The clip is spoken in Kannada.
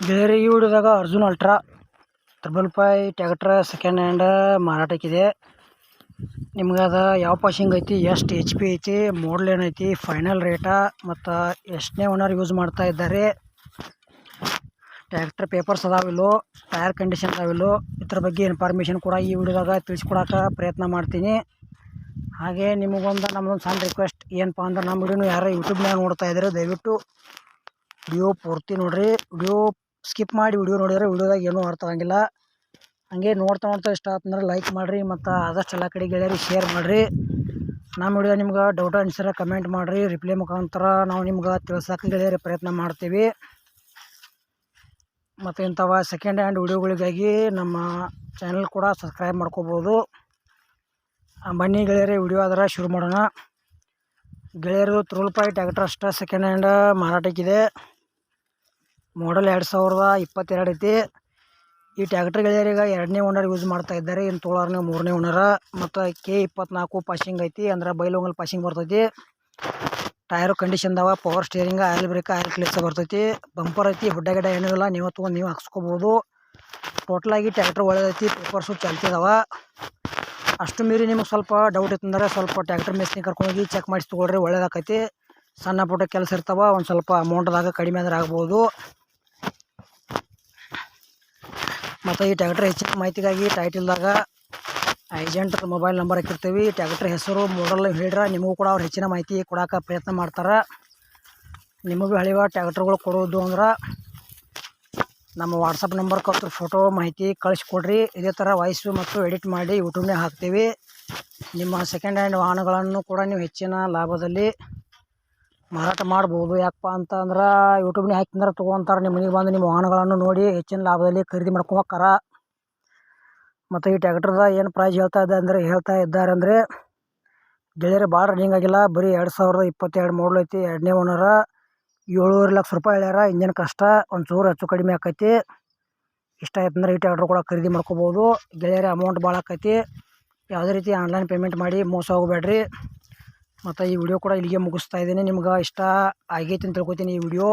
ಗೆಳೆಯರೇ, ಈ ವಿಡಿಯೋದಾಗ Arjun ultra 555 tractor second hand ಮಾರಾಟಕ್ಕಿದೆ. ನಿಮ್ಗೆ ಅದು ಯಾವ ಪಾಸಿಂಗ್ ಐತಿ, ಎಷ್ಟು HP ಐತಿ, ಮಾಡಲ್ ಏನೈತಿ, ಫೈನಲ್ ರೇಟಾ ಮತ್ತು ಎಷ್ಟನೇ ಓನರ್ ಯೂಸ್ ಮಾಡ್ತಾ ಇದ್ದಾರೆ, ಟ್ಯಾಕ್ಟ್ರ್ ಪೇಪರ್ಸ್ ಅದಾವಿಲ್ಲೋ, ಟೈರ್ ಕಂಡೀಷನ್ ಅದಾವಿಲ್ಲೋ, ಇದ್ರ ಬಗ್ಗೆ ಇನ್ಫಾರ್ಮೇಷನ್ ಕೂಡ ಈ ವಿಡಿಯೋದಾಗ ತಿಳಿಸ್ಕೊಡೋಕೆ ಪ್ರಯತ್ನ ಮಾಡ್ತೀನಿ. ಹಾಗೆ ನಿಮಗೊಂದು ನಮ್ಮದೊಂದು ಸಣ್ಣ ರಿಕ್ವೆಸ್ಟ್ ಏನಪ್ಪ ಅಂದ್ರೆ, ನಮ್ಮ ವಿಡಿಯೋನು ಯಾರು ಯೂಟ್ಯೂಬ್ನಾಗ ನೋಡ್ತಾ ಇದ್ದಾರೆ ದಯವಿಟ್ಟು ವಿಡಿಯೋ ಪೂರ್ತಿ ನೋಡಿರಿ. ವಿಡಿಯೋ ಸ್ಕಿಪ್ ಮಾಡಿ ವಿಡಿಯೋ ನೋಡಿದರೆ ವಿಡಿಯೋದಾಗ ಏನೂ ಅರ್ಥ ಆಗಂಗಿಲ್ಲ. ಹಾಗೆ ನೋಡ್ತಾ ಇಷ್ಟ ಆತಂದ್ರೆ ಲೈಕ್ ಮಾಡಿರಿ ಮತ್ತು ಆದಷ್ಟು ಎಲ್ಲ ಕಡೆ ಗೆಳೆಯರಿಗೆ ಶೇರ್ ಮಾಡಿರಿ. ನಮ್ಮ ವಿಡಿಯೋ ನಿಮ್ಗೆ ಡೌಟ್ ಅನ್ಸಿದ್ರೆ ಕಮೆಂಟ್ ಮಾಡಿರಿ, ರಿಪ್ಲೈ ಮುಖಾಂತರ ನಾವು ನಿಮ್ಗೆ ತಿಳ್ಸೋಕೆ ಗೆಳೆಯರಿ ಪ್ರಯತ್ನ ಮಾಡ್ತೀವಿ. ಮತ್ತು ಇಂಥವ ಸೆಕೆಂಡ್ ಹ್ಯಾಂಡ್ ವಿಡಿಯೋಗಳಿಗಾಗಿ ನಮ್ಮ ಚಾನಲ್ ಕೂಡ ಸಬ್ಸ್ಕ್ರೈಬ್ ಮಾಡ್ಕೋಬೋದು. ಬನ್ನಿ ಗೆಳೆಯರಿ, ವಿಡಿಯೋ ಆದ್ರೆ ಶುರು ಮಾಡೋಣ. ಗೆಳೆಯರು 555 ಟ್ಯಾಕ್ಟರ್ ಅಷ್ಟೇ ಸೆಕೆಂಡ್ ಹ್ಯಾಂಡ್ ಮಾರಾಟಕ್ಕಿದೆ. ಮಾಡಲ್ 2022 ಐತಿ. ಈ ಟ್ಯಾಕ್ಟರ್ ಗೆಳೆಯರಿಗೆ 2ನೇ ಓನರ್ ಯೂಸ್ ಮಾಡ್ತಾ ಇದ್ದಾರೆ. ಇನ್ನು ತೊಳೋರ್ನೇ 3ನೇ ಓನರ. ಮತ್ತು K24 ಪಾಸಿಂಗ್ ಐತಿ, ಅಂದ್ರೆ ಬೈಲೊಂಗಲ್ ಪಾಸಿಂಗ್ ಬರ್ತೈತಿ. ಟೈರು ಕಂಡೀಷನ್ ಅದಾವ, power steering, oil brake, oil clips ಬರ್ತೈತಿ. ಬಂಪರ್ ಐತಿ, ಹುಡ್ಡ ಗಿಡ್ಡ ಏನೂ ಇಲ್ಲ, ನೀವು ತೊಗೊಂಡು ನೀವು ಹಾಕ್ಸ್ಕೊಬೋದು. ಟೋಟಲಾಗಿ ಟ್ಯಾಕ್ಟ್ರ್ ಒಳ್ಳೆದೈತಿ, ಪೇಪರ್ಸು ಚಾಲ್ತಿದಾವ. ಅಷ್ಟು ಮೀರಿ ನಿಮಗೆ ಸ್ವಲ್ಪ ಡೌಟ್ ಇತ್ತಂದ್ರೆ ಸ್ವಲ್ಪ ಟ್ಯಾಕ್ಟ್ರ್ ಮೇಸ್ತ್ರಿ ಕರ್ಕೊಂಡೋಗಿ ಚೆಕ್ ಮಾಡಿಸಿ ತೊಗೊಳ್ರಿ, ಒಳ್ಳೇದಾಕೈತಿ. ಸಣ್ಣ ಪುಟ್ಟ ಕೆಲಸ ಇರ್ತಾವ, ಒಂದು ಸ್ವಲ್ಪ ಅಮೌಂಟ್ದಾಗ ಕಡಿಮೆ ಅಂದ್ರೆ ಆಗ್ಬೋದು. ಮತ್ತು ಈ ಟ್ಯಾಕ್ಟ್ರ್ ಹೆಚ್ಚಿನ ಮಾಹಿತಿಗಾಗಿ ಟೈಟಲ್ದಾಗ ಏಜೆಂಟ್ ಮೊಬೈಲ್ ನಂಬರ್ ಹಾಕಿರ್ತೀವಿ. ಟ್ಯಾಕ್ಟ್ರ್ ಹೆಸರು ಮಾಡಲ್ ಹೇಳಿದ್ರೆ ನಿಮಗೂ ಕೂಡ ಅವ್ರು ಹೆಚ್ಚಿನ ಮಾಹಿತಿ ಕೊಡೋಕೆ ಪ್ರಯತ್ನ ಮಾಡ್ತಾರೆ. ನಿಮಗೂ ಹಳೆಯ ಟ್ಯಾಕ್ಟ್ರ್ಗಳು ಕೊಡೋದು ಅಂದ್ರೆ ನಮ್ಮ ವಾಟ್ಸಪ್ ನಂಬರ್ ಕೊಟ್ಟು ಫೋಟೋ ಮಾಹಿತಿ ಕಳಿಸ್ಕೊಡ್ರಿ. ಇದೇ ಥರ ವಾಯ್ಸು ಮತ್ತು ಎಡಿಟ್ ಮಾಡಿ ಯೂಟ್ಯೂಬ್ನಾಗ ಹಾಕ್ತೀವಿ. ನಿಮ್ಮ ಸೆಕೆಂಡ್ ಹ್ಯಾಂಡ್ ವಾಹನಗಳನ್ನು ಕೂಡ ನೀವು ಹೆಚ್ಚಿನ ಲಾಭದಲ್ಲಿ ಮಾರಾಟ ಮಾಡ್ಬೋದು. ಯಾಕಪ್ಪ ಅಂತಂದ್ರೆ ಯೂಟ್ಯೂಬ್ನಾಗ ಹಾಕಿದ್ರೆ ತೊಗೊಂತಾರೆ, ನಿಮ್ಮ ಮನೆಗೆ ಬಂದು ನಿಮ್ಮ ವಾಹನಗಳನ್ನು ನೋಡಿ ಹೆಚ್ಚಿನ ಲಾಭದಲ್ಲಿ ಖರೀದಿ ಮಾಡ್ಕೊಬೇಕಾರ. ಮತ್ತು ಈ ಟ್ಯಾಕ್ಟ್ರದ ಏನು ಪ್ರೈಸ್ ಹೇಳ್ತಾ ಇದ್ದಾರೆ ಅಂದರೆ ಗೆಳೆಯರು ಭಾಳ ರನ್ನಿಂಗ್ ಆಗಿಲ್ಲ, ಬರೀ 2022 ಮಾಡಲ್ ಐತಿ, 2ನೇ ಓನರ. 7.5 ಲಕ್ಷ ರೂಪಾಯಿ ಹೇಳ್ಯಾರ. ಇಂಜನ್ ಕಷ್ಟ ಒಂಚೂರು ಹೆಚ್ಚು ಕಡಿಮೆ ಆಕೈತಿ. ಇಷ್ಟ ಆಯ್ತಂದ್ರೆ ಈ ಟ್ಯಾಕ್ಟ್ರ್ ಕೂಡ ಖರೀದಿ ಮಾಡ್ಕೋಬೋದು. ಗೆಳೆಯರ ಅಮೌಂಟ್ ಭಾಳ ಆಕೈತಿ, ಯಾವುದೇ ರೀತಿ ಆನ್ಲೈನ್ ಪೇಮೆಂಟ್ ಮಾಡಿ ಮೋಸ ಹೋಗಬೇಡ್ರಿ. ಮತ್ತು ಈ ವಿಡಿಯೋ ಕೂಡ ಇಲ್ಲಿಗೆ ಮುಗಿಸ್ತಾ ಇದ್ದೀನಿ. ನಿಮ್ಗೆ ಇಷ್ಟ ಆಗೈತಿ ಅಂತ ತಿಳ್ಕೊತೀನಿ ಈ ವಿಡಿಯೋ.